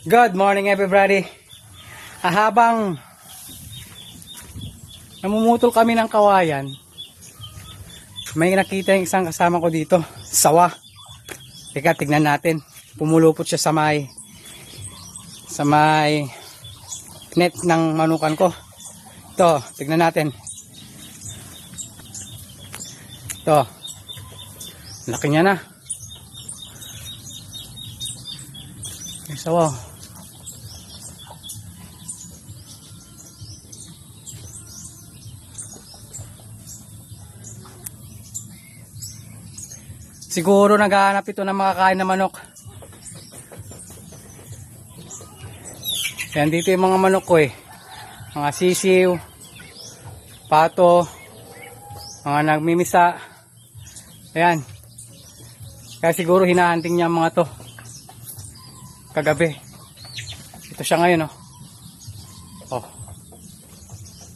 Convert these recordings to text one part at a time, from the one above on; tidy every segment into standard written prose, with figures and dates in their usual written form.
Good morning everybody. Habang namumutol kami ng kawayan, may nakita yung isang kasama ko dito, sawa. Teka, tignan natin. Pumulupot siya sa may net ng manukan ko. Ito, tignan natin. Ito, laki niya na. Yung sawa. Siguro naghahanap ito ng makakain na manok. Yan, dito yung mga manok ko eh. Mga sisiw, pato, mga nagmimisa. Ayan. Kaya siguro hinahanting niya mga to kagabi. Ito siya ngayon oh.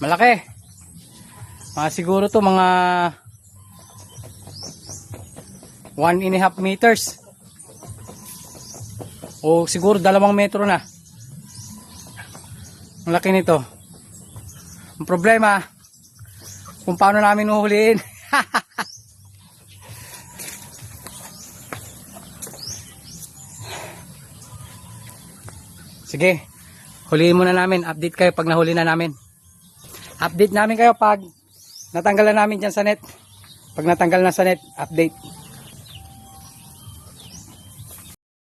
Malaki. Mga siguro to mga 1.5 meters. O siguro 2 metro na. Ang laki nito. Ang problema, kung paano namin uhuliin. Sige, huliin muna namin. Update kayo pag nahuli na namin. Update namin kayo pag natanggal na namin dyan sa net. Pag natanggal na sa net, update.